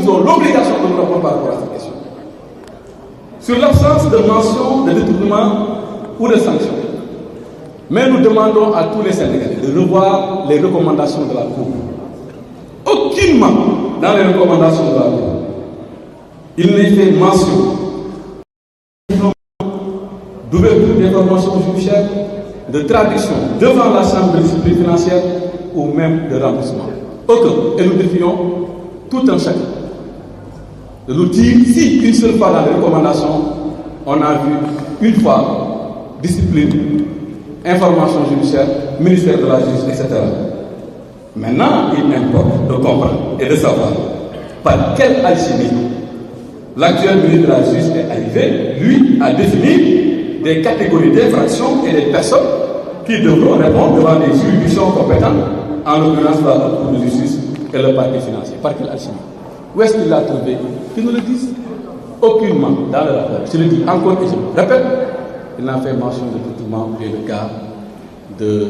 ont l'obligation de nous répondre par rapport à cette question. Sur l'absence de mention de détournement ou de sanction, mais nous demandons à tous les Sénégalais de revoir les recommandations de la Cour. Aucunement dans les recommandations de la Cour, il n'est fait mention d'ouverture d'informations judiciaires, de traduction devant la Chambre de discipline financière ou même de remboursement. Aucun. Et nous défions tout un chacun de nous dire si une seule fois dans les recommandations, on a vu une fois discipline, information judiciaire, ministère de la Justice, etc. Maintenant, il importe de comprendre et de savoir par quelle alchimie l'actuel ministre de la Justice est arrivé, lui, à définir des catégories d'infractions et des personnes qui devront répondre devant des juridictions compétentes, en l'occurrence la Cour de justice et le parquet financier. Par quelle alchimie? Où est-ce qu'il l'a trouvé? Qu'ils nous le disent. Aucunement dans le rapport. Je le dis encore et je le répète, il n'a fait mention de détournement et de cas de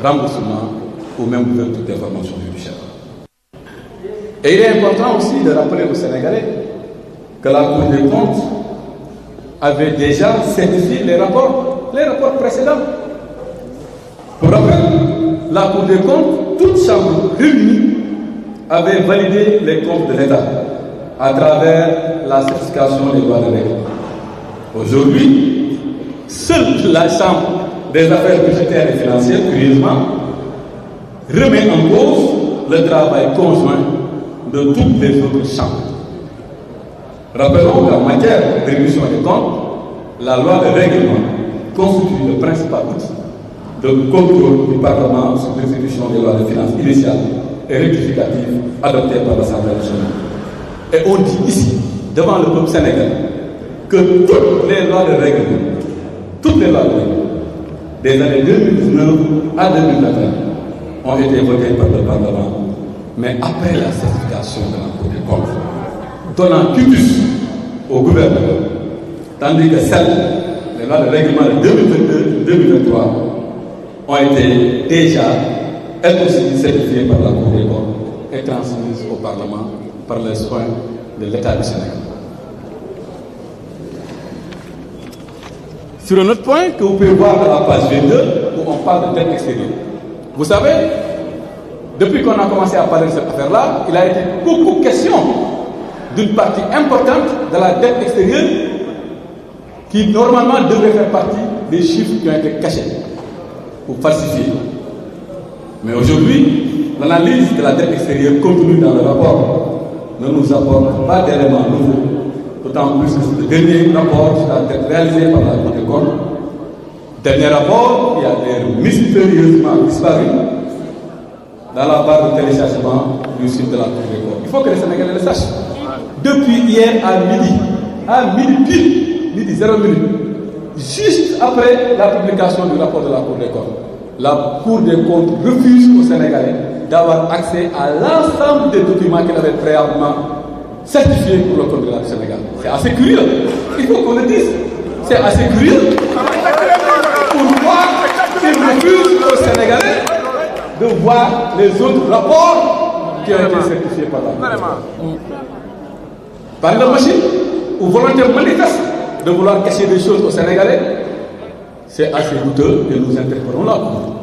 remboursement ou même d'ouverture d'informations judiciaires. Et il est important aussi de rappeler aux Sénégalais que la Cour des comptes avait déjà certifié les rapports précédents. Pour rappel, la Cour des comptes, toute chambre réunie, avait validé les comptes de l'État à travers la certification des lois de règlement. Aujourd'hui, seule la Chambre des affaires budgétaires et financières, curieusement, remet en cause le travail conjoint de toutes les autres chambres. Rappelons qu'en matière de révision des comptes, la loi de règlement constitue le principal outil de contrôle du Parlement sur l'exécution des lois de finances initiales et rectificatives adoptées par l'Assemblée nationale. Et on dit ici, devant le peuple sénégalais, que toutes les lois de règlement, des années 2019 à 2021, ont été votées par le Parlement, mais après la certification de la Cour des comptes, donnant quitus au gouvernement, tandis que celles, les lois de règlement de 2022-2023, ont été déjà, elles aussi certifiées par la Cour des comptes et transmises au Parlement par les soins de l'État du Sénégal. Sur un autre point que vous pouvez voir dans la page 22, où on parle de dette extérieure. Vous savez, depuis qu'on a commencé à parler de cette affaire-là, il a été beaucoup question d'une partie importante de la dette extérieure qui normalement devrait faire partie des chiffres qui ont été cachés ou falsifiés. Mais aujourd'hui, l'analyse de la dette extérieure contenue dans le rapport ne nous apporte pas d'éléments nouveaux, d'autant plus que le dernier rapport sur la dette réalisé par la Cour des comptes, dernier rapport qui a été mystérieusement disparu dans la barre de téléchargement du site de la Cour des comptes. Il faut que les Sénégalais le sachent. Depuis hier à midi pile, midi 0 minute, juste après la publication du rapport de la Cour des comptes, la Cour des comptes refuse aux Sénégalais d'avoir accès à l'ensemble des documents qu'elle avait préalablement certifiés pour le compte du Sénégal. C'est assez curieux. Il faut qu'on le dise. C'est assez curieux. Pourquoi ils refusent aux Sénégalais de voir les autres rapports qui ont été certifiés par la Cour? Par la machine ou volonté manifeste de vouloir cacher des choses aux Sénégalais, c'est assez douteux et nous interpellons la Cour.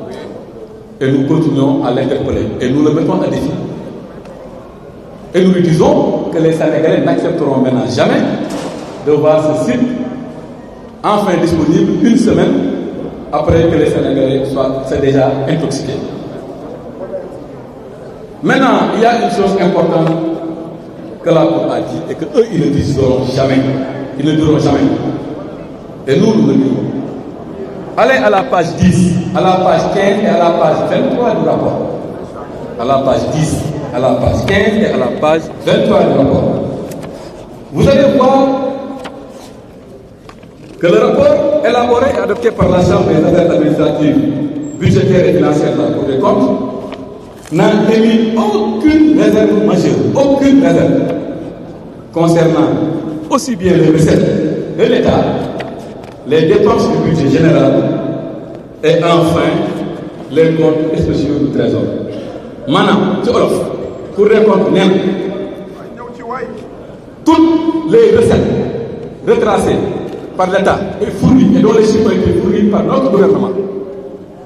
Et nous continuons à l'interpeller. Et nous le mettons à défi. Et nous lui disons que les Sénégalais n'accepteront maintenant jamais de voir ce site enfin disponible une semaine après que les Sénégalais soient déjà intoxiqués. Maintenant, il y a une chose importante que la Cour a dit et qu'eux, ils ne diront jamais. Ils ne diront jamais. Et nous, nous le dirons. Allez à la page 10, à la page 15 et à la page 23 du rapport. À la page 10, à la page 15 et à la page 23 du rapport. Vous allez voir que le rapport élaboré et adopté par la Chambre des affaires administratives, budgétaires et financières de la Cour des comptes n'a émis aucune réserve majeure, aucune réserve concernant aussi bien les recettes de l'État, les dépenses du budget général et enfin les comptes spéciaux du Trésor. Maintenant, ci olof Cour des comptes nee na toutes les recettes retracées par l'État et fournies, et dont les chiffres ont été fournis par notre gouvernement,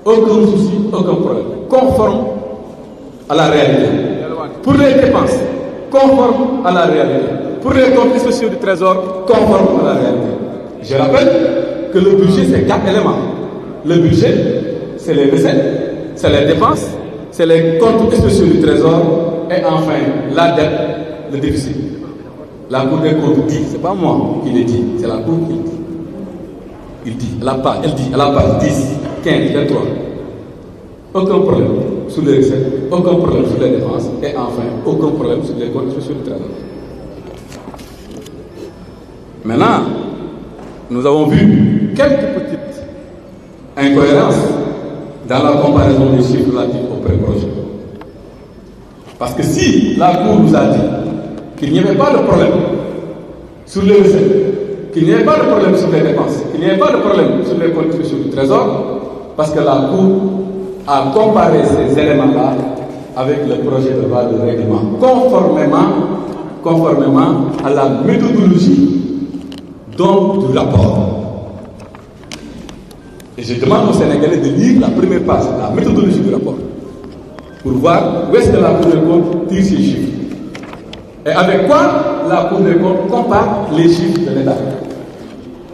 aucun souci, aucun problème, conforme à la réalité. Pour les dépenses, conforme à la réalité. Pour les comptes spéciaux du Trésor, conforme à la réalité. Je rappelle que le budget, c'est 4 éléments. Le budget, c'est les recettes, c'est les dépenses, c'est les comptes spéciaux du Trésor, et enfin, la dette, le déficit. La Cour des comptes dit, c'est pas moi qui l'ai dit, c'est la Cour qui le dit. Elle dit à la page 10, 15, 23. Aucun problème sur les recettes, aucun problème sur les dépenses, et enfin, aucun problème sur les comptes spéciaux du Trésor. Maintenant, nous avons vu quelques petites incohérences dans la comparaison des chiffres relatifs au pré-projet. Parce que si la Cour nous a dit qu'il n'y avait pas de problème sur les recettes, qu'il n'y avait pas de problème sur les dépenses, qu'il n'y avait pas de problème sur les comptes spéciaux du Trésor, parce que la Cour a comparé ces éléments-là avec le projet de loi de règlement, conformément à la méthodologie donc du rapport. Et je demande aux Sénégalais de lire la première page, la méthodologie du rapport, pour voir où est-ce que la Cour des comptes tire ses chiffres. Et avec quoi la Cour des comptes compare les chiffres de l'État.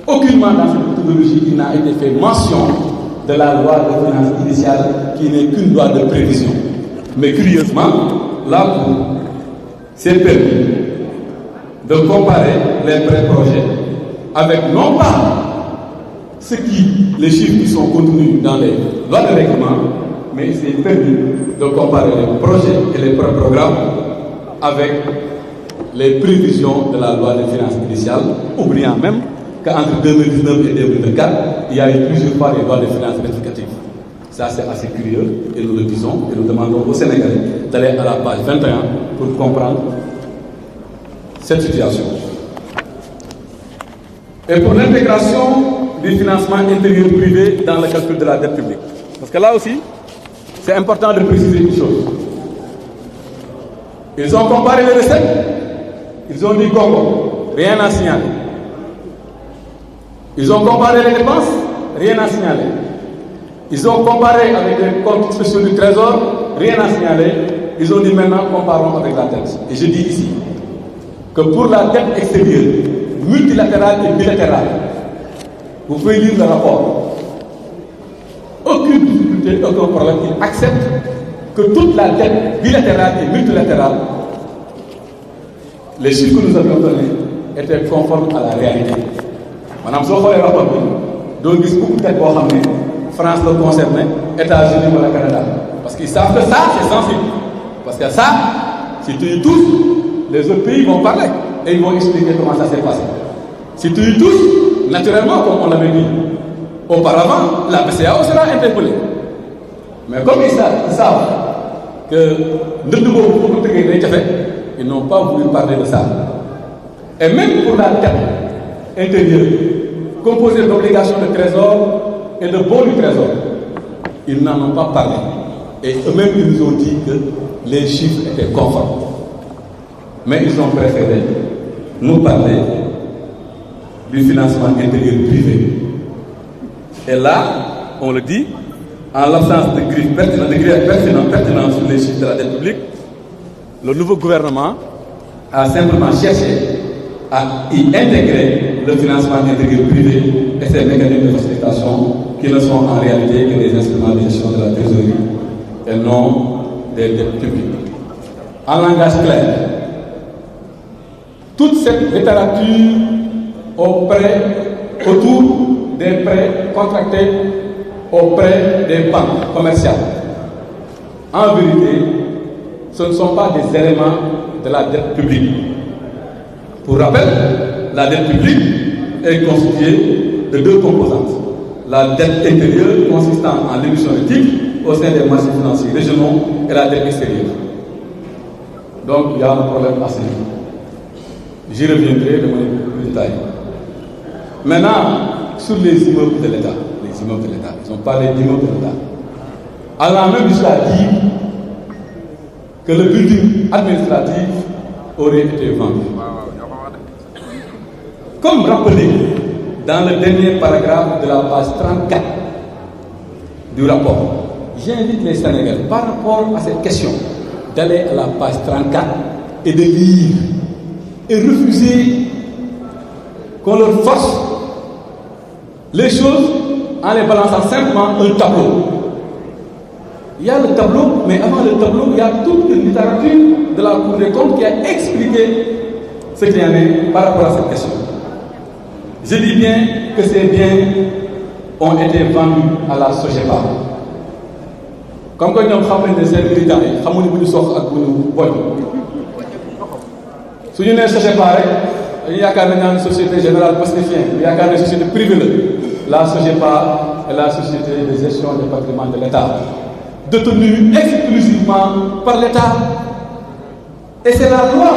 Aucunement dans cette méthodologie, il n'a été fait mention de la loi de finances initiale qui n'est qu'une loi de prévision. Mais curieusement, la Cour s'est permis de comparer les pré-projets avec non pas les chiffres qui sont contenus dans les lois de règlement, mais il s'est permis de comparer les projets et les pré-programmes avec les prévisions de la loi de finances initiale, oubliant même qu'entre 2019 et 2024, il y a eu plusieurs fois les lois de finances rectificatives. Ça, c'est assez curieux, et nous le disons, et nous demandons aux Sénégalais d'aller à la page 21 pour comprendre cette situation. Et pour l'intégration du financement intérieur privé dans le calcul de la dette publique. Parce que là aussi, c'est important de préciser une chose. Ils ont comparé les recettes, ils ont dit Congo, rien à signaler. Ils ont comparé les dépenses, rien à signaler. Ils ont comparé avec les comptes spéciaux du Trésor, rien à signaler. Ils ont dit maintenant comparons avec la dette. Et je dis ici que pour la dette extérieure, multilatérale et bilatérale, vous pouvez lire le rapport. Aucune difficulté, aucun problème. Ils acceptent que toute la dette bilatérale et multilatérale, les chiffres que nous avions donnés, étaient conformes à la réalité. Madame, si vous voyez le rapport, donc il y a beaucoup de dettes pour France le concerne, États-Unis ou le Canada. Parce qu'ils savent que ça, c'est sensible. Parce que ça, si tu y touches, les autres pays vont parler et ils vont expliquer comment ça s'est passé. Si tu y touches, naturellement, comme on l'avait dit auparavant, la BCEAO sera interpellée. Mais comme ils savent que ils n'ont pas voulu parler de ça. Et même pour la dette intérieure, composée d'obligations de trésor et de bons du trésor, ils n'en ont pas parlé. Et eux-mêmes, ils nous ont dit que les chiffres étaient conformes. Mais ils ont préféré nous parler du financement intérieur privé. Et là, on le dit, en l'absence de griffes pertinentes sur les chiffres de la dette publique, le nouveau gouvernement a simplement cherché à y intégrer le financement intérieur privé et ses mécanismes de facilitation qui ne sont en réalité que des instruments de gestion de la trésorerie et non des dettes publiques. En langage clair, toute cette littérature autour des prêts contractés auprès des banques commerciales, en vérité, ce ne sont pas des éléments de la dette publique. Pour rappel, la dette publique est constituée de deux composantes. La dette intérieure consistant en l'émission de titres au sein des marchés financiers régionaux et la dette extérieure. Donc il y a un problème assez. J'y reviendrai de manière plus détaillée. Maintenant, sur les immeubles de l'État, ils ont parlé d'immeubles de l'État. Allant même jusqu'à dire que le building administratif aurait été vendu. Comme rappelé dans le dernier paragraphe de la page 34 du rapport, j'invite les Sénégalais, par rapport à cette question, d'aller à la page 34 et de lire et refuser qu'on leur force les choses en les balançant simplement un tableau. Il y a le tableau, mais avant le tableau, il y a toute une littérature de la Cour des comptes qui a expliqué ce qu'il y en est par rapport à cette question. Je dis bien que ces biens ont été vendus à la SOGEPA. Comme que ñoom xam nañ ne seen militants yi xamuñu bu ñu sox ak bu ñu boñ su ñu nee SOGEPA rek dañu yaakaar ne ñaan société générale plasticien yaakaar ne société privée la SOGEPA est la société de gestion du patrimoine de l'État, détenue exclusivement par l'État. Et c'est la loi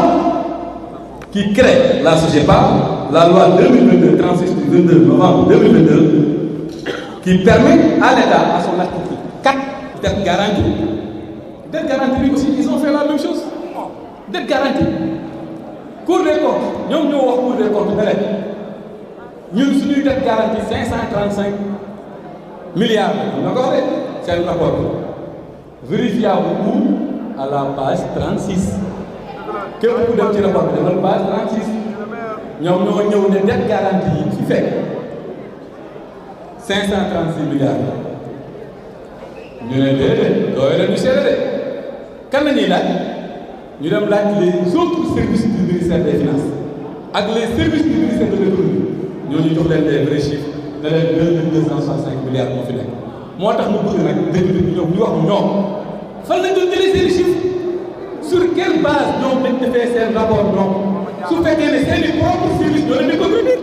qui crée la SOGEPA, la loi 2022, 36 du 22 novembre 2022, qui permet à l'État, à son article 4, d'être garanti. D'être garanti, aussi, ils ont fait la même chose. D'être garanti. Cour des comptes, nous avons Cour des comptes, nous avons d'être garanti 535 milliards. D'accord? C'est un rapport. Vérifiable où? À la page 36. Que vous pouvez dire rapport de la page 36. Nous avons des dettes garanties qui fait 536 milliards. Nous avons des quand nous sommes là, nous avons les autres services du ministère des Finances. Avec les services du ministère de l'économie, nous avons des vrais chiffres de 265 milliards de finances. Moi, je veux dire, ces chiffres. Sur quelle base nous avons fait ces rapports? Sur fait que c'est les propres services, nous devons les contredire.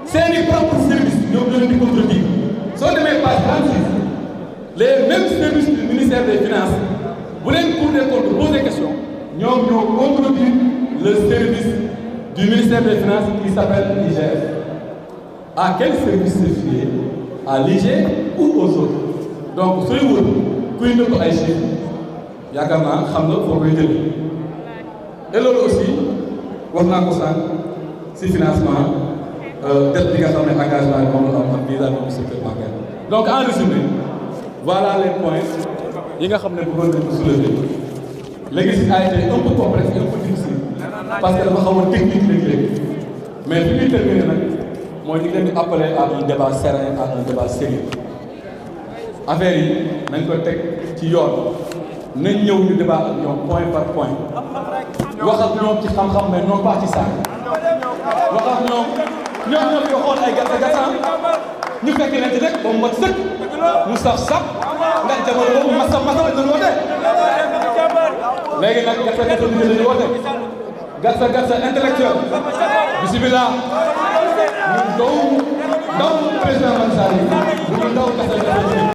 C'est les propres services, nous devons les contredire. Sur les pages 36, les mêmes services du ministère des Finances, vous voulez une Cour des comptes poser des questions, nous avons contredit le service du ministère des Finances qui s'appelle l'IGF. À quel service se fier? À l'IGF ou aux autres? Donc, soyez vous, vous ne pouvez pas chiffres. Il y a quand même un faut que et là aussi, on a ce financement d'application de l'engagement comme vis-à-vis du secteur bancaire. Donc, en résumé, voilà les points que vous avez soulever. L'exercice a été un peu complexe et un peu difficile parce que dafa xaw a technique léegi mais fi ñuy terminer nag mooy ñu leen di appeler à un débat serein, à un débat sérieux. Affaire yi nañ ko teg ci yoon nañ ñëw ñu débat ak ñoom point par point wax ak ñoom ci xam-xam mais non pas ci saa wax ak ñoom ñoo fi waxoon ay gàtt ñu fekk leen ci rek ba mu mat sëkk mu saf nga jamono boobu masa la doon woote léegi nag gàtt ñu leen woote gàtt intellectuel bismillah ñu ndaw président Macky Sall ñu ndaw gàtt